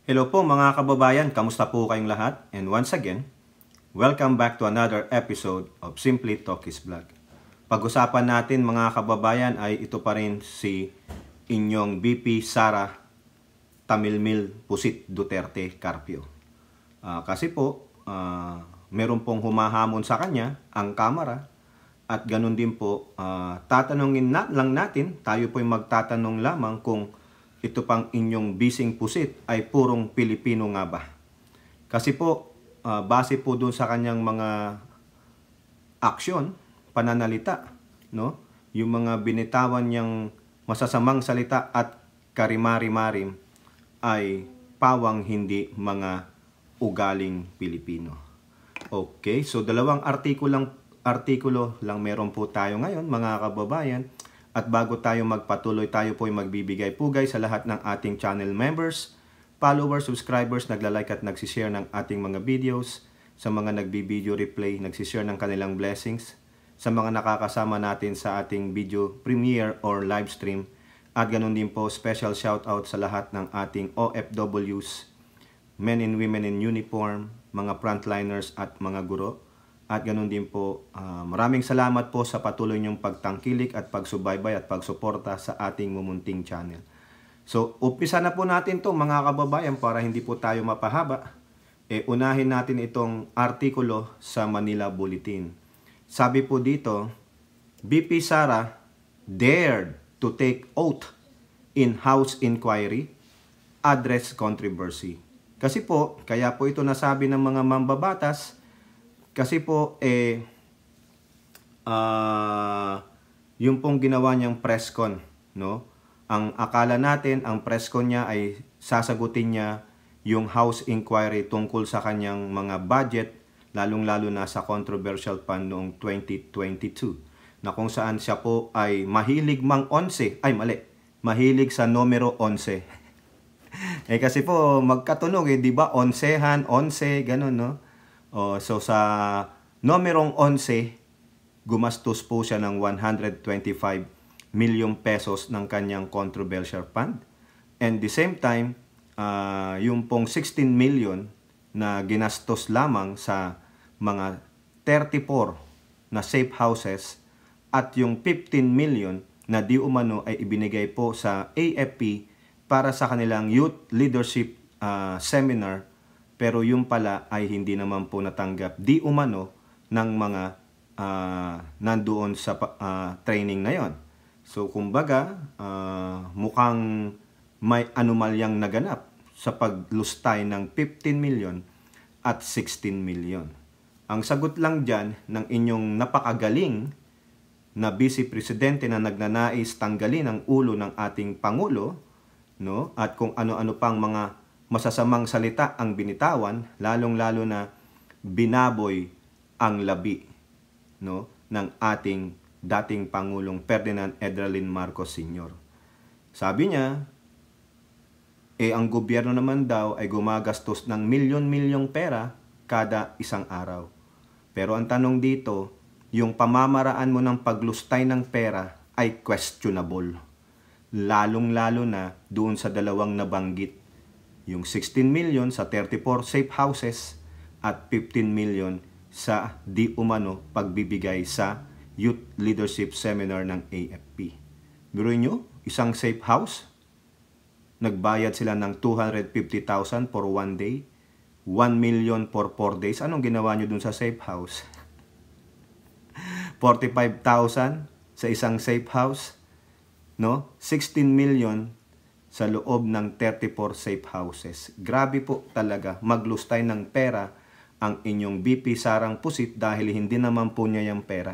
Hello po mga kababayan, kamusta po kayong lahat? And once again, welcome back to another episode of Simply Talkies Vlog. Pag-usapan natin mga kababayan ay ito pa rin si inyong BP Sara Tamilmil Pusit Duterte Carpio. Kasi po, meron pong humahamon sa kanya ang kamera at ganun din po, tatanungin lang natin, tayo po'y magtatanong lamang kung ito pang inyong bising pusit ay purong Pilipino nga ba? Kasi po, base po doon sa kanyang mga aksyon, pananalita, no? Yung mga binitawan niyang masasamang salita at karimari-marim ay pawang hindi mga ugaling Pilipino. Okay, so dalawang artikulo lang meron po tayo ngayon mga kababayan. At bago tayo magpatuloy, tayo po ay magbibigay pugay sa lahat ng ating channel members, followers, subscribers, nagla-like at nagsishare ng ating mga videos, sa mga nagbi-video replay, nagsishare ng kanilang blessings, sa mga nakakasama natin sa ating video premiere or live stream, at ganun din po special shoutout sa lahat ng ating OFWs, men and women in uniform, mga frontliners at mga guro. At ganun din po, maraming salamat po sa patuloy niyong pagtangkilik at pagsubaybay at pagsuporta sa ating mumunting channel. So, umpisa na po natin to mga kababayan para hindi po tayo mapahaba. Unahin natin itong artikulo sa Manila Bulletin. Sabi po dito, BP Sara dared to take oath in House Inquiry, address controversy. Kasi po, kaya po ito nasabi ng mga mambabatas. Kasi po, yung pong ginawa niyang press con, no? Ang akala natin, ang press con niya ay sasagutin niya yung House Inquiry tungkol sa kanyang mga budget, lalong-lalo na sa controversial fund noong 2022, na kung saan siya po ay mahilig mahilig sa numero 11. Kasi po, magkatunog, di ba? Onsehan, 11, ganun, no? So sa numerong 11, gumastos po siya ng 125 million pesos ng kanyang controversial fund. And the same time, yung pong 16 million na ginastos lamang sa mga 34 na safe houses at yung 15 million na di umano ay ibinigay po sa AFP para sa kanilang youth leadership seminar. Pero yung pala ay hindi naman po natanggap di umano ng mga nandoon sa training na yon. So kumbaga, mukhang may anomalyang naganap sa paglustay ng 15 million at 16 million. Ang sagot lang dyan ng inyong napakagaling na Vice Presidente na nagnanais tanggalin ang ulo ng ating Pangulo, no? At kung ano-ano pang mga masasamang salita ang binitawan, lalong-lalo na binaboy ang labi, no, ng ating dating Pangulong Ferdinand Edralin Marcos Sr. Sabi niya, ang gobyerno naman daw ay gumagastos ng milyon-milyong pera kada isang araw. Pero ang tanong dito, yung pamamaraan mo ng paglustay ng pera ay questionable. Lalong-lalo na doon sa dalawang nabanggit. Yung 16 million sa 34 safe houses at 15 million sa di umano pagbibigay sa Youth Leadership Seminar ng AFP. Biruin nyo, isang safe house, nagbayad sila ng 250,000 for 1 day, 1 million for 4 days. Anong ginawa nyo dun sa safe house? 45,000 sa isang safe house, no? 16 million sa loob ng 34 safe houses. Grabe po talaga maglustay ng pera ang inyong BP Sarang Pusit dahil hindi naman po niya yung pera.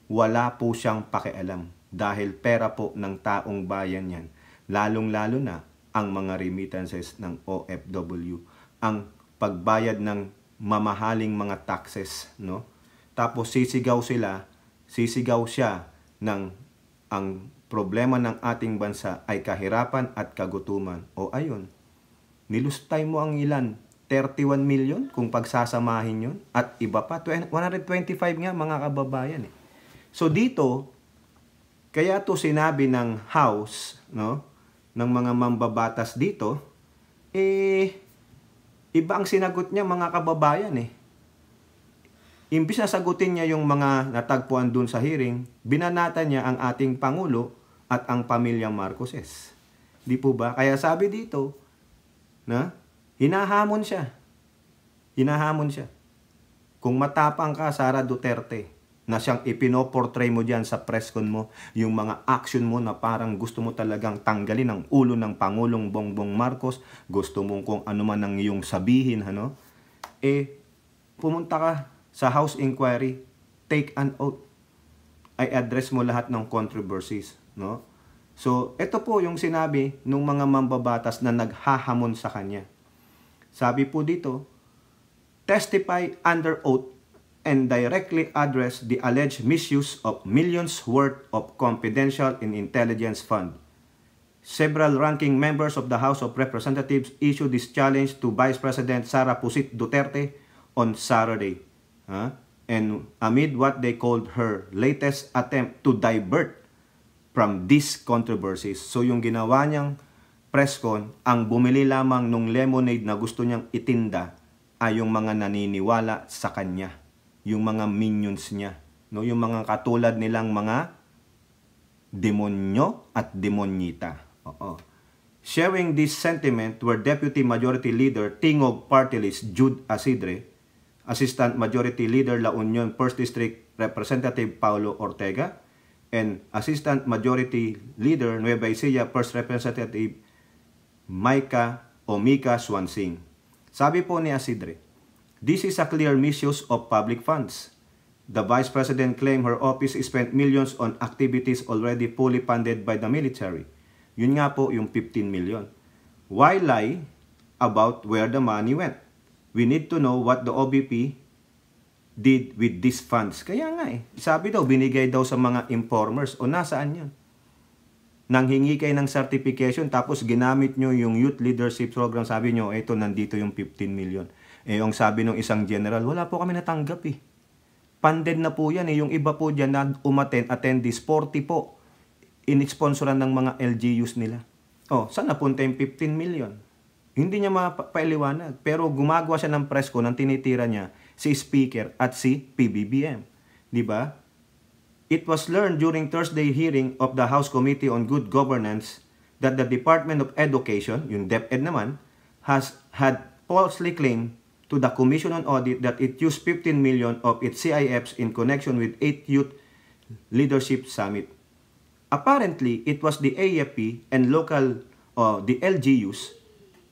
Wala po siyang pakialam dahil pera po ng taong bayan yan. Lalong-lalo na ang mga remittances ng OFW. Ang pagbayad ng mamahaling mga taxes, no? Tapos sisigaw siya ng ang problema ng ating bansa ay kahirapan at kagutuman. O ayun, nilustay mo ang ilan? 31 million kung pagsasamahin yun. At iba pa, 125 nga mga kababayan. So dito, kaya to sinabi ng House, no, ng mga mambabatas dito, Iba ang sinagot niya mga kababayan eh. Imbis na sagutin niya yung mga natagpuan dun sa hearing, binanata niya ang ating Pangulo at ang pamilyang Marcoses. Di po ba? Kaya sabi dito, na hinahamon siya. Hinahamon siya. Kung matapang ka, Sara Duterte, na siyang ipinoportray mo dyan sa press con mo, yung mga action mo na parang gusto mo talagang tanggalin ang ulo ng Pangulong Bongbong Marcos, gusto mong kung ano man ang iyong sabihin, pumunta ka sa House Inquiry, take an oath. Ay address mo lahat ng controversies, no? So, ito po yung sinabi ng mga mambabatas na naghahamon sa kanya. Sabi po dito, testify under oath and directly address the alleged misuse of millions worth of confidential and intelligence fund. Several ranking members of the House of Representatives issued this challenge to Vice President Sara Pusit Duterte on Saturday. And amid what they called her latest attempt to divert from these controversies. So yung ginawa niyang press con, ang bumili lamang nung lemonade na gusto niyang itinda ay yung mga naniniwala sa kanya, yung mga minions niya, no? Yung mga katulad nilang mga demonyo at demonyita. Sharing this sentiment were Deputy Majority Leader Tingog Party List Jude Asidre, Assistant Majority Leader La Union 1st District Representative Paulo Ortega, and Assistant Majority Leader Nueva Ecija 1st Representative Mika Swansing. Sabi po ni Asidre, this is a clear misuse of public funds. The Vice President claimed her office spent millions on activities already fully funded by the military. Yun nga po yung 15 million. Why lie about where the money went? We need to know what the OBP did with these funds. Kaya nga sabi daw, binigay daw sa mga informers. O nasaan yun? Nanghingi kayo ng certification, tapos ginamit nyo yung Youth Leadership Program. Sabi nyo, eto, nandito yung 15 million. Yung sabi ng isang general, wala po kami natanggap Funded na po yan Yung iba po dyan na attendees, 40 po. In-sponsoran ng mga LGUs nila. Saan napunta yung 15 million? Hindi niya mapailiwanag. Pero gumagawa siya ng press ko nang tinitira niya si Speaker at si PBBM. Diba? It was learned during Thursday hearing of the House Committee on Good Governance that the Department of Education, yung DepEd naman, had falsely claimed to the Commission on Audit that it used 15 million of its CIFs in connection with 8th Youth Leadership Summit. Apparently, it was the AFP and the LGUs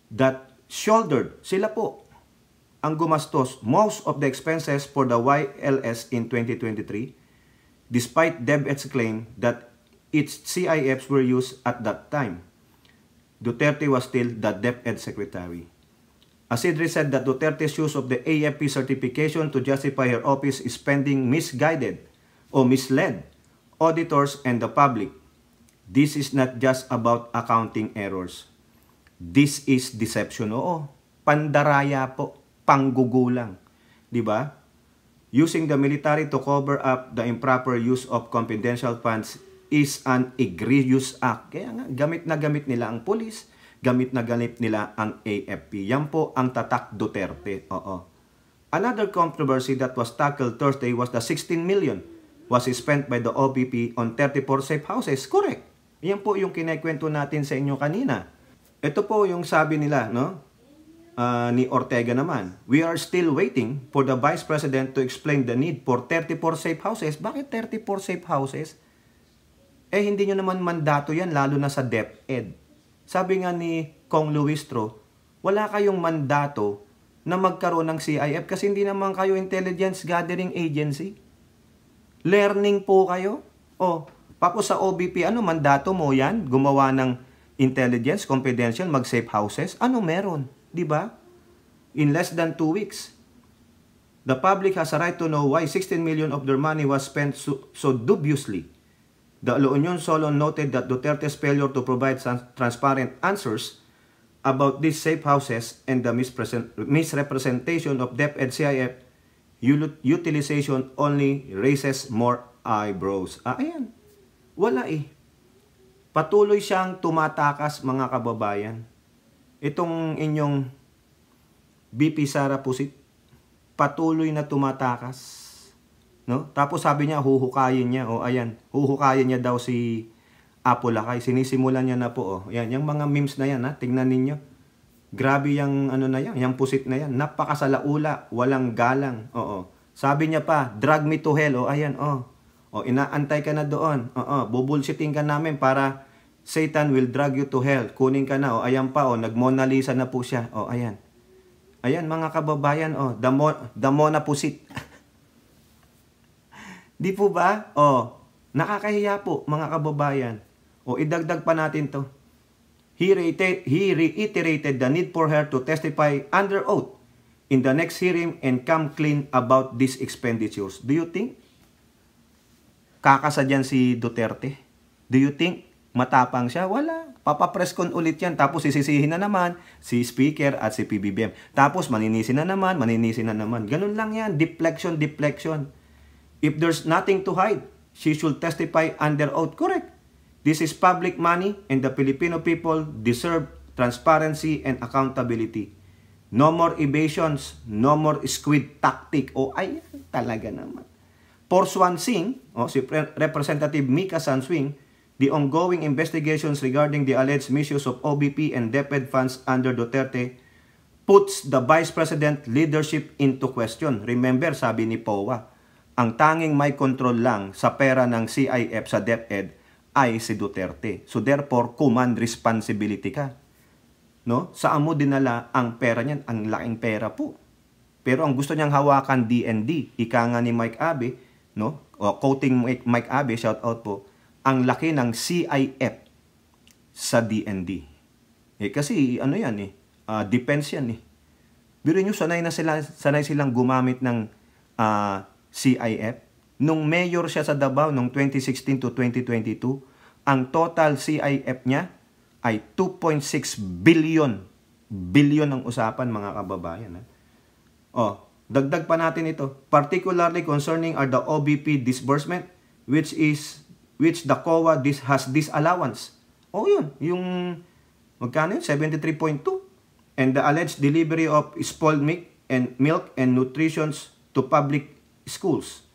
that shouldered, sila po, ang gumastos most of the expenses for the YLS in 2023, despite DepEd's claim that its CIFs were used at that time. Duterte was still the DepEd secretary. Asidre said that Duterte's use of the AFP certification to justify her office spending misguided o misled auditors and the public. This is not just about accounting errors. This is deception. Pandaraya po, panggugulang. Diba? Using the military to cover up the improper use of confidential funds is an egregious act. Kaya nga, gamit na gamit nila ang pulis, gamit na gamit nila ang AFP. Yan po ang tatak Duterte. Another controversy that was tackled Thursday was the 16 million was spent by the OBP on 34 safe houses. Correct. Yan po yung kinekwento natin sa inyo kanina. Ito po yung sabi nila, ni Ortega naman. We are still waiting for the Vice President to explain the need for 34 safe houses. Bakit 34 safe houses? Hindi nyo naman mandato yan, lalo na sa DepEd. Sabi nga ni Kong Luistro, wala kayong mandato na magkaroon ng CIF kasi hindi naman kayo intelligence gathering agency. Learning po kayo. Tapos sa OBP, mandato mo yan? Gumawa ng intelligence, confidential, mag-safe houses? Ano meron? Diba? In less than 2 weeks. The public has a right to know why 16 million of their money was spent so dubiously. The La Union solo noted that Duterte's failure to provide transparent answers about these safe houses and the misrepresentation of DepEd CIF utilization only raises more eyebrows. Ayan. Wala Patuloy siyang tumatakas, mga kababayan. itong inyong VP Sara Pusit, patuloy na tumatakas. No? Tapos sabi niya, huhukayin niya. O ayan, huhukayin niya daw si Apolacay. Sinisimulan niya na po. O. Ayan, yung mga memes na yan, ha? Tingnan ninyo. Grabe yung ano na yan, yung pusit na yan. Napakasalaula, walang galang. Oo. Sabi niya pa, drag me to hell. O ayan, o. O, inaantay ka na doon. Oo, bubulsitin ka namin para Satan will drag you to hell. Kunin ka na. O, ayan pa. O, nag-Mona Lisa na po siya. O, ayan. Ayan, mga kababayan. O, damo na pusit. Di po ba? O, nakakahiya po, mga kababayan. O, idagdag pa natin to. He reiterated the need for her to testify under oath in the next hearing and come clean about these expenditures. Do you think kakasadyan si Duterte? Do you think matapang siya? Wala. Papapreskon ulit yan. Tapos sisisihin na naman si Speaker at si PBBM. Tapos maninisi na naman. Ganun lang yan. Deflection. If there's nothing to hide, she should testify under oath. Correct. This is public money and the Filipino people deserve transparency and accountability. No more evasions, no more squid tactic. O ay, talaga naman. For Swan Singh, si Representative Mika Sanswing, the ongoing investigations regarding the alleged misuse of OBP and DepEd funds under Duterte puts the Vice President leadership into question. Remember, sabi ni POA, ang tanging may control lang sa pera ng CIF sa DepEd ay si Duterte. So therefore, command responsibility ka. No? Saan mo dinala ang pera niyan? Ang laking pera po. Pero ang gusto niyang hawakan DND, ika nga ni Mike Abe, no? O quoting Mike Abe, shout out po, ang laki ng CIF sa DND. Kasi ano yan defense yan Biro nyo, sanay silang gumamit ng CIF. Nung mayor siya sa Davao noong 2016 to 2022, ang total CIF niya ay 2.6 billion. Billion ang usapan, mga kababayan. Dagdag pa natin ito. Particularly concerning are the OBP disbursement, which the COA has disallowance. Yun. Yung magkano yun? 73.2. And the alleged delivery of spoiled milk and nutrition to public schools.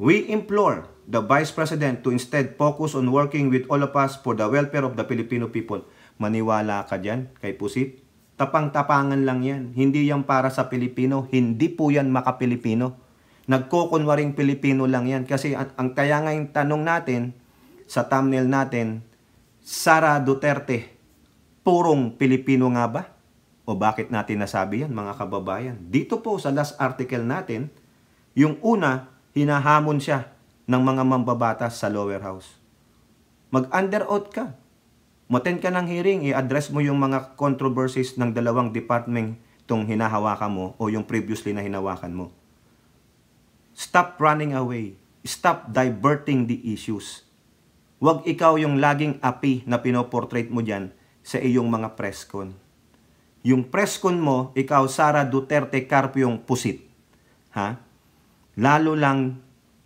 We implore the Vice President to instead focus on working with all of us for the welfare of the Filipino people. Maniwala ka dyan kay Pusit? Tapang-tapangan lang yan. Hindi yan para sa Pilipino. Hindi po yan maka-Pilipino. Nagkukunwaring Pilipino lang yan. Kasi ang kaya nga yung tanong natin sa thumbnail natin, Sara Duterte, purong Pilipino nga ba? O bakit natin nasabi yan, mga kababayan? Dito po sa last article natin, yung una, hinahamon siya ng mga mambabatas sa lower house. Mag-under oath ka. Maten ka ng hearing, i-address mo yung mga controversies ng dalawang department itong hinahawakan mo o yung previously na hinawakan mo. Stop running away. Stop diverting the issues. Huwag ikaw yung laging api na pinoportrait mo dyan sa iyong mga presscon. Yung presscon mo, ikaw Sara Duterte Carpio Pusit. Lalo lang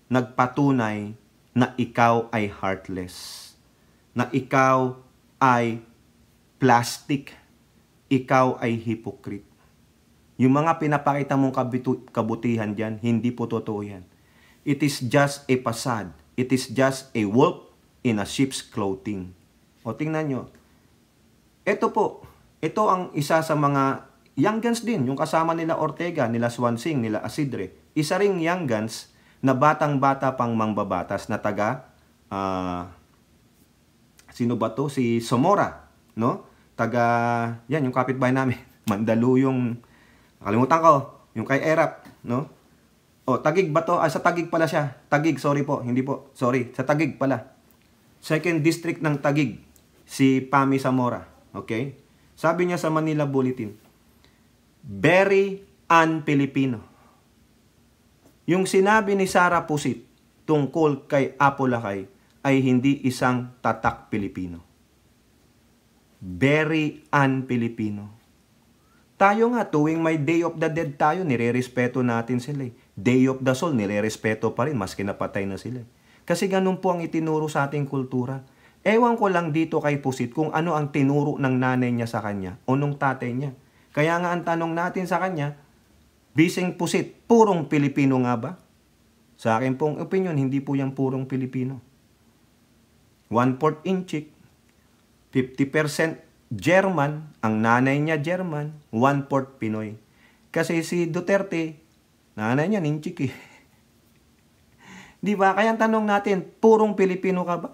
nagpatunay na ikaw ay heartless. Na ikaw ay plastic. Ikaw ay hypocrite. Yung mga pinapakita mong kabutihan dyan, hindi po totoo yan. It is just a facade. It is just a wolf in a sheep's clothing. O tingnan nyo. Ito po, ito ang isa sa mga young guns din, yung kasama nila Ortega, nila Swansing, nila Asidre. Isa ring young guns na batang-bata pang mangbabatas na taga, sino ba to? Si Somora, no? Taga, yan, yung kapitbahay namin. Mandaluyong, nakalimutan ko, yung kay Erap, no? Tagig ba to? Sa Tagig pala siya. Tagig, sorry po, hindi po. Sorry, sa Tagig pala. Second District ng Tagig, si Pami Zamora, okay? Sabi niya sa Manila Bulletin, very un-Filipino. Yung sinabi ni Sara Pusit tungkol kay Apolacay ay hindi isang tatak Pilipino. Very un-Filipino. Tayo nga, tuwing may Day of the Dead tayo, nire-respeto natin sila. Day of the Soul, nire-respeto pa rin, maski napatay na sila. Kasi ganun po ang itinuro sa ating kultura. Ewan ko lang dito kay Pusit kung ano ang tinuro ng nanay niya sa kanya o nung tatay niya. Kaya nga ang tanong natin sa kanya, Bising Pusit, purong Pilipino nga ba? Sa akin pong opinion, hindi po yan purong Pilipino. 1/4 Inchik, 50% German, ang nanay niya German, 1/4 Pinoy. Kasi si Duterte, nanay niya Inchik eh. Di ba? Kaya ang tanong natin, purong Pilipino ka ba?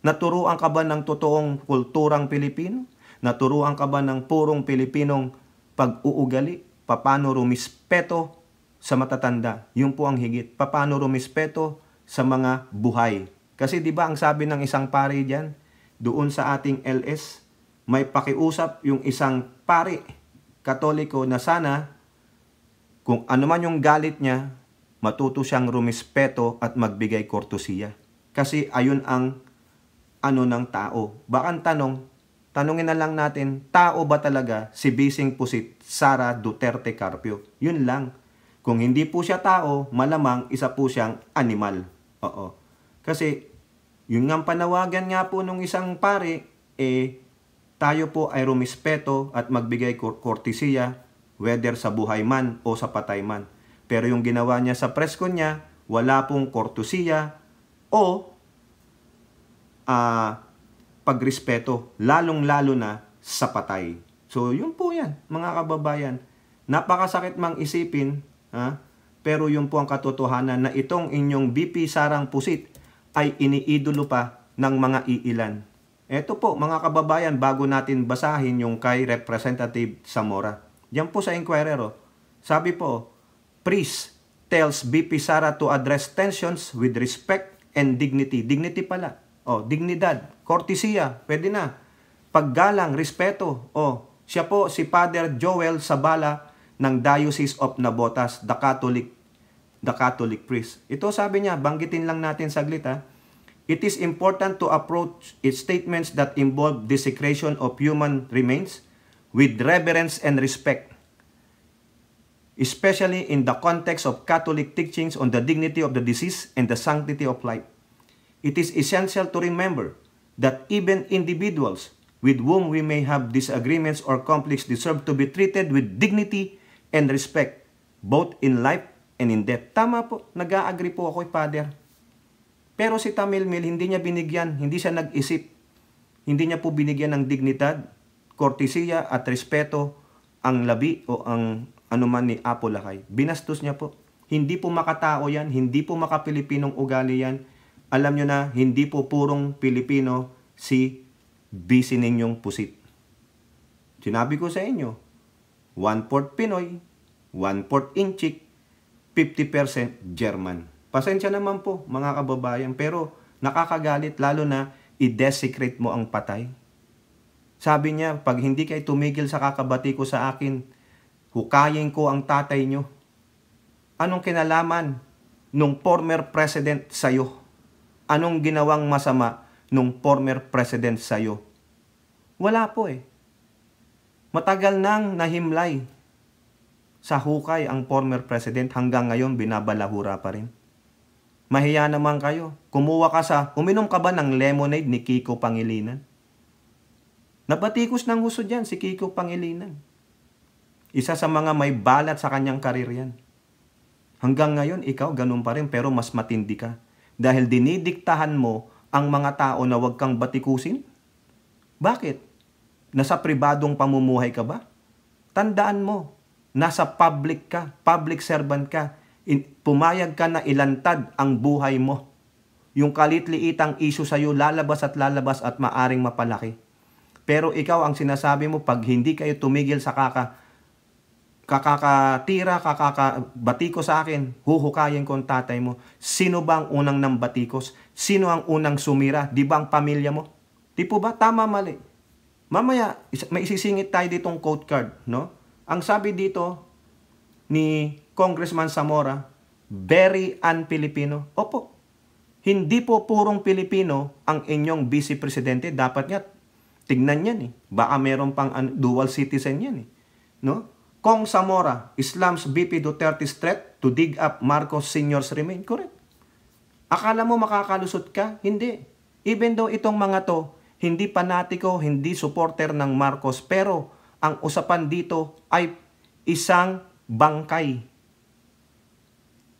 Naturuan ka ba ng totoong kulturang Pilipino? Naturuan ka ba ng purong Pilipinong pag-uugali? Paano rumispeto sa matatanda? Yun po ang higit. Paano rumispeto sa mga buhay? Kasi di ba ang sabi ng isang pari diyan, doon sa ating LS, may pakiusap yung isang pari Katoliko na sana kung ano man yung galit niya, matuto siyang rumispeto at magbigay kortesiya. Kasi ayun ang ano ng tao. Baka tanungin na lang natin, tao ba talaga si Bising Pusit Sara Duterte Carpio? Yun lang. Kung hindi po siya tao, malamang isa po siyang animal. Oo. Kasi yung nga panawagan nga po nung isang pare, tayo po ay rumispeto at magbigay kortesiya whether sa buhay man o sa patay man. Pero yung ginawa niya sa presko niya, wala pong kortesiya o pagrespeto, lalong-lalo na sa patay. So, yun po yan, mga kababayan. Napakasakit mang isipin, pero yun po ang katotohanan na itong inyong BP Sarang Pusit ay iniidolo pa ng mga iilan. Eto po, mga kababayan, bago natin basahin yung kay Representative Zamora. Diyan po sa Inquirer, sabi po, priest tells BP Sara to address tensions with respect and dignity. Dignity pala. Dignidad, kortesiya, pwede na. Paggalang, respeto. Siya po si Father Joel Sabala ng Diocese of Navotas, the Catholic priest. Ito sabi niya, banggitin lang natin saglit It is important to approach its statements that involve desecration of human remains with reverence and respect, especially in the context of Catholic teachings on the dignity of the deceased and the sanctity of life. It is essential to remember that even individuals with whom we may have disagreements or conflicts deserve to be treated with dignity and respect, both in life and in death. Tama po, nag-a-agree po ako, Father. Pero si Tamilmil, hindi niya binigyan, hindi siya nag-isip, hindi niya po binigyan ng dignidad, kortesiya at respeto ang labi o ang anuman ni Apo Lakay. Binastos niya po. Hindi po makatao yan, hindi po makapilipinong ugali yan. Alam nyo na, hindi po purong Pilipino si Bisi ninyong Pusit. Sinabi ko sa inyo, 1/4 Pinoy, 1/4 Inchik, 50% German. Pasensya naman po, mga kababayan, pero nakakagalit lalo na i-desecrate mo ang patay. Sabi niya, pag hindi kayo tumigil sa kakabati ko sa akin, hukayin ko ang tatay nyo. Anong kinalaman nung former president sa'yo? Anong ginawang masama nung former president sa'yo? Wala po Matagal nang nahimlay sa hukay ang former president, hanggang ngayon binabalahura pa rin. Mahiya naman kayo. Uminom ka ba ng lemonade ni Kiko Pangilinan? Nabatikos ng gusto dyan si Kiko Pangilinan. Isa sa mga may balat sa kanyang karir yan. Hanggang ngayon, ikaw ganun pa rin, pero mas matindi ka. Dahil dinidiktahan mo ang mga tao na huwag kang batikusin? Bakit? Nasa pribadong pamumuhay ka ba? Tandaan mo, nasa public ka, public servant ka. Pumayag ka na ilantad ang buhay mo. Yung kalitliitang issue sa'yo, lalabas at maaring mapalaki. Pero ikaw ang sinasabi mo, pag hindi kayo tumigil sa kakakabatiko sa akin, huhukayin ko ang tatay mo. Sino ba ang unang nambatikos? Sino ang unang sumira? Di ba ang pamilya mo? Di po ba? Tama, mali. Mamaya, may isisingit tayo ditong quote card, no? Ang sabi dito ni Congressman Zamora, very un-Filipino. Opo, hindi po purong Pilipino ang inyong vice presidente. Dapat nga, tignan yan Baka meron pang dual citizen yan no? Kong Zamora, Islam's VP Duterte's threat to dig up Marcos Sr.'s remain. Correct. Akala mo makakalusot ka? Hindi. Even though itong mga to, hindi panatiko, hindi supporter ng Marcos, pero ang usapan dito ay isang bangkay.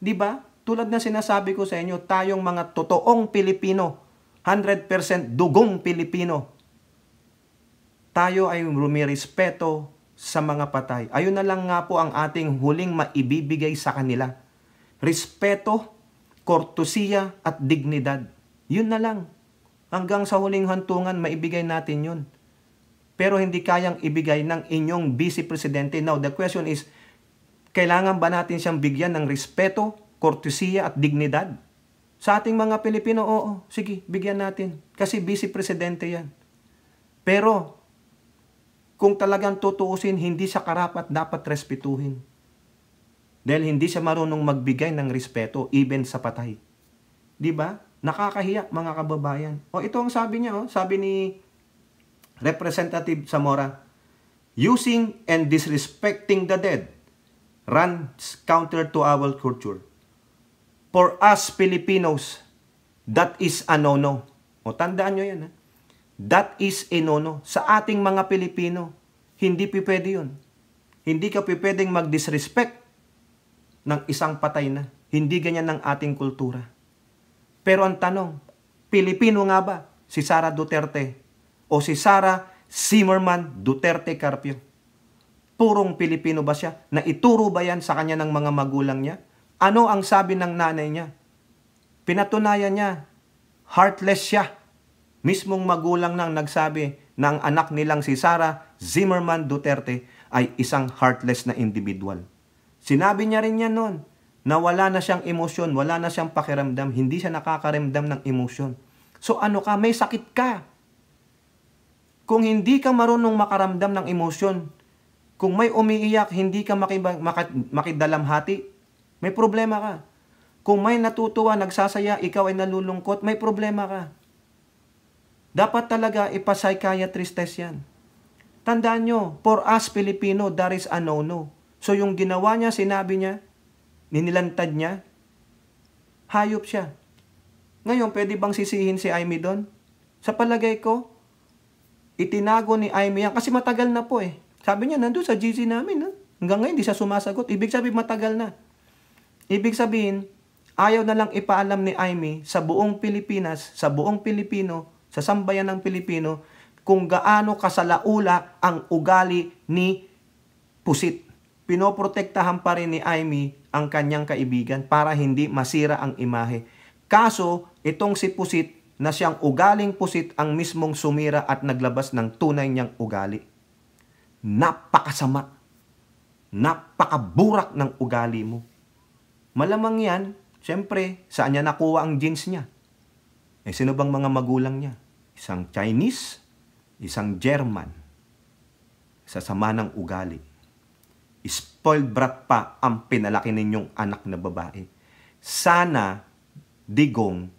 Di ba? Tulad na sinasabi ko sa inyo, tayong mga totoong Pilipino, 100% dugong Pilipino, tayo ay rumirespeto sa mga patay. Ayun na lang nga po ang ating huling maibibigay sa kanila. Respeto, kortusiya at dignidad. Yun na lang. Hanggang sa huling hantungan, maibigay natin yun. Pero hindi kayang ibigay ng inyong Vice Presidente. Now, the question is, kailangan ba natin siyang bigyan ng respeto, kortusiya at dignidad? Sa ating mga Pilipino, oo, sige, bigyan natin. Kasi Vice Presidente yan. Pero, kung talagang tutuusin, hindi siya karapat dapat respetuhin. Dahil hindi siya marunong magbigay ng respeto, even sa patay. Di ba? Nakakahiya, mga kababayan. O, ito ang sabi niya, sabi ni Representative Zamora, using and disrespecting the dead runs counter to our culture. For us Filipinos, that is a no-no. O, tandaan nyo yan, ha? That is a no-no. Sa ating mga Pilipino, hindi pwede yun. Hindi ka pwedeng mag-disrespect ng isang patay na. Hindi ganyan ng ating kultura. Pero ang tanong, Pilipino nga ba si Sara Duterte o si Sara Zimmerman Duterte Carpio? Purong Pilipino ba siya? Naituro ba yan sa kanya ng mga magulang niya? Ano ang sabi ng nanay niya? Pinatunayan niya, heartless siya. Mismong magulang nang nagsabi na ang anak nilang si Sara Zimmerman Duterte ay isang heartless na individual. Sinabi niya rin yan noon na wala na siyang emosyon, wala na siyang pakiramdam, hindi siya nakakaramdam ng emosyon. So ano ka? May sakit ka. Kung hindi ka marunong makaramdam ng emosyon, kung may umiiyak, hindi ka makidalamhati, may problema ka. Kung may natutuwa, nagsasaya, ikaw ay nalulungkot, may problema ka. Dapat talaga ipa-psychiatrist test yan. Tandaan nyo, for us Filipino, that is a no-no. So yung ginawa niya, sinabi niya, ninilantad niya, hayop siya. Ngayon, pwede bang sisihin si Amy doon? Sa palagay ko, itinago ni Amy yan, kasi matagal na po eh. Sabi niya, nandun sa GC namin, ha? Hanggang ngayon, di siya sumasagot. Ibig sabihin, matagal na. Ibig sabihin, ayaw na lang ipaalam ni Amy sa buong Pilipinas, sa buong Pilipino, sa sambayan ng Pilipino, kung gaano kasalaula ang ugali ni Pusit. Pinoprotektahan pa rin ni Amy ang kanyang kaibigan para hindi masira ang imahe. Kaso, itong si Pusit, na siyang ugaling Pusit ang mismong sumira at naglabas ng tunay niyang ugali. Napakasama. Napakaburak ng ugali mo. Malamang yan, siyempre, saan niya nakuha ang genes niya? Eh, sino bang mga magulang niya? Isang Chinese, isang German. Sa sama ng ugali. Spoiled brat pa ang pinalaki ninyong anak na babae. Sana, digong,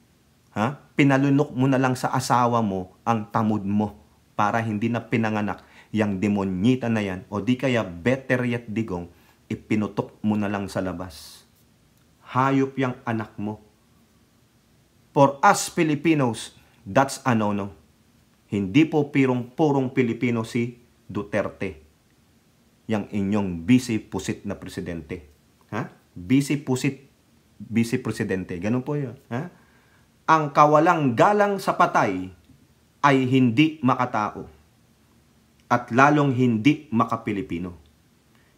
pinalunok mo na lang sa asawa mo ang tamod mo para hindi na pinanganak yang demonyita na yan. O di kaya better yet, digong, ipinutok mo na lang sa labas. Hayop yang anak mo. For us Filipinos, that's a no-no. Hindi po purong Pilipino si Duterte. Yang inyong Vice Pusit na presidente. Vice Pusit, Vice Presidente. Ganun po yun. Ang kawalang galang sa patay ay hindi makatao. At lalong hindi makapilipino.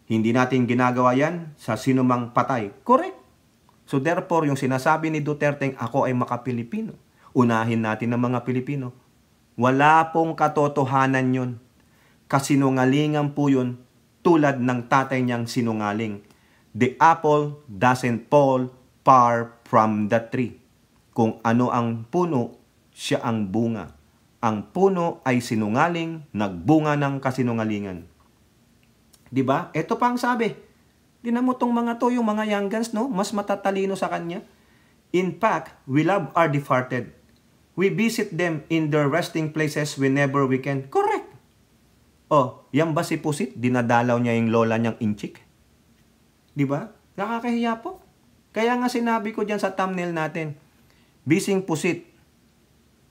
Hindi natin ginagawa yan sa sinumang patay. Correct. So therefore, yung sinasabi ni Duterte, ako ay makapilipino. Unahin natin ng mga Pilipino. Wala pong katotohanan yun. Kasinungalingan po yun tulad ng tatay niyang sinungaling. The apple doesn't fall far from the tree. Kung ano ang puno, siya ang bunga. Ang puno ay sinungaling, nagbunga ng kasinungalingan. Diba? Ito pa ang sabi. Tinan mo tong mga to, yung mga young guns, no? Mas matatalino sa kanya. In fact, we love our departed. We visit them in their resting places whenever we can. Correct. Oh, yan ba si Pusit? Dinadalaw niya yung lola niyang inchik. Diba? Nakakahiya po. Kaya nga sinabi ko dyan sa thumbnail natin, Bising Pusit,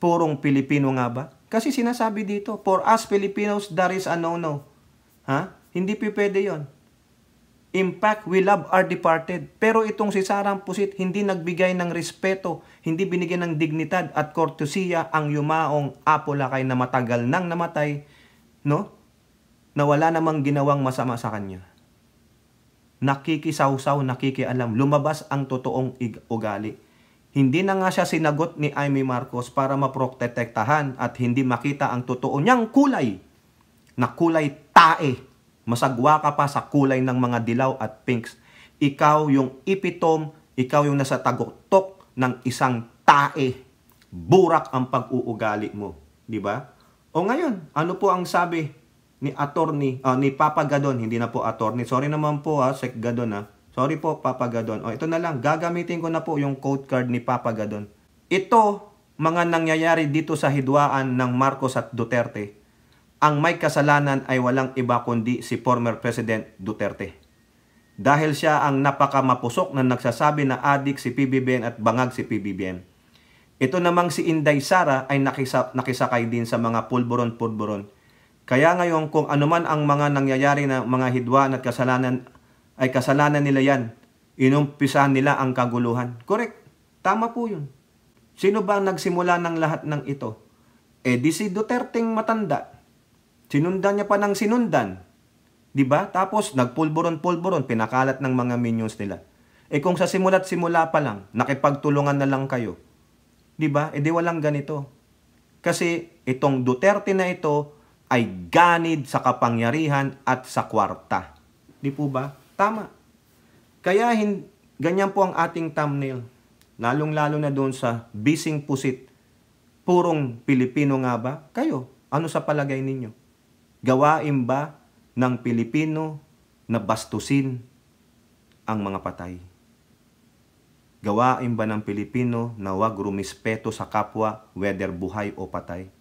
Purong Pilipino nga ba? Kasi sinasabi dito, for us Filipinos, there is a no-no. Ha? Hindi pwede yon. In fact, we love our departed. Pero itong si Sarang Pusit, hindi nagbigay ng respeto, hindi binigyan ng dignidad at kortesiya ang yumaong Apo Lakay na matagal nang namatay, no? Na wala namang ginawang masama sa kanya. Nakikisaw-saw, nakikialam, lumabas ang totoong ugali. Hindi na nga siya sinagot ni Amy Marcos para maprotektahan at hindi makita ang totoo niyang kulay, na kulay tae. Masagwa ka pa sa kulay ng mga dilaw at pinks. Ikaw yung ipitom, ikaw yung nasa tagoktok ng isang tae. Burak ang pag-uugali mo. Di ba? O ngayon, ano po ang sabi ni ni Papa Gadon? Hindi na po attorney. Sorry naman po Sec Gadon Sorry po Papa Gadon. O ito na lang, gagamitin ko na po yung code card ni Papa Gadon. Ito, mga nangyayari dito sa hidwaan ng Marcos at Duterte. Ang may kasalanan ay walang iba kundi si former President Duterte. Dahil siya ang napakamapusok na nagsasabi na adik si PBBM at bangag si PBBM. Ito namang si Inday Sara ay nakisakay din sa mga pulburon-pulburon. Kaya ngayon kung anuman ang mga nangyayari na mga hidwaan at kasalanan, ay kasalanan nila yan. Inumpisahan nila ang kaguluhan. Correct. Tama po yun. Sino ba ang nagsimula ng lahat ng ito? Di si Duterteng matanda. Sinundan niya pa ng sinundan. Diba? Tapos nagpulburon-pulburon, pinakalat ng mga minions nila. Kung sa simula't simula pa lang, nakipagtulungan na lang kayo. Diba? Di walang ganito. Kasi itong Duterte na ito ay ganid sa kapangyarihan at sa kwarta. Di po ba? Tama. Kaya ganyan po ang ating thumbnail. Lalong-lalo na doon sa Bising Pusit. Purong Pilipino nga ba? Kayo, ano sa palagay ninyo? Gawain ba ng Pilipino na bastusin ang mga patay? Gawain ba ng Pilipino na wag rumispeto sa kapwa, whether buhay o patay?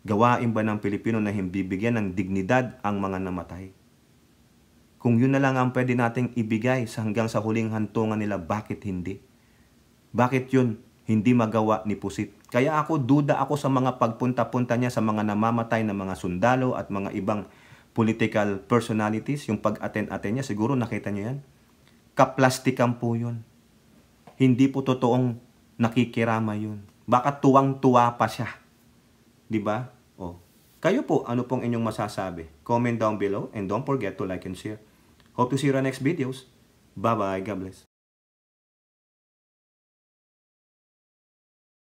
Gawain ba ng Pilipino na hindi bigyan ng dignidad ang mga namatay? Kung yun na lang ang pwede nating ibigay hanggang sa huling hantungan nila, bakit hindi? Bakit yun hindi magawa ni Pusit? Kaya duda ako sa mga pagpunta-punta niya sa mga namamatay na mga sundalo at mga ibang political personalities. Yung pag-attend-attend niya, siguro nakita niyo yan. Kaplastikan po yun. Hindi po totoong nakikirama yun. Baka tuwang-tuwa pa siya. Diba? Kayo po, ano pong inyong masasabi? Comment down below and don't forget to like and share. Hope to see you in our next videos. Bye-bye. God bless.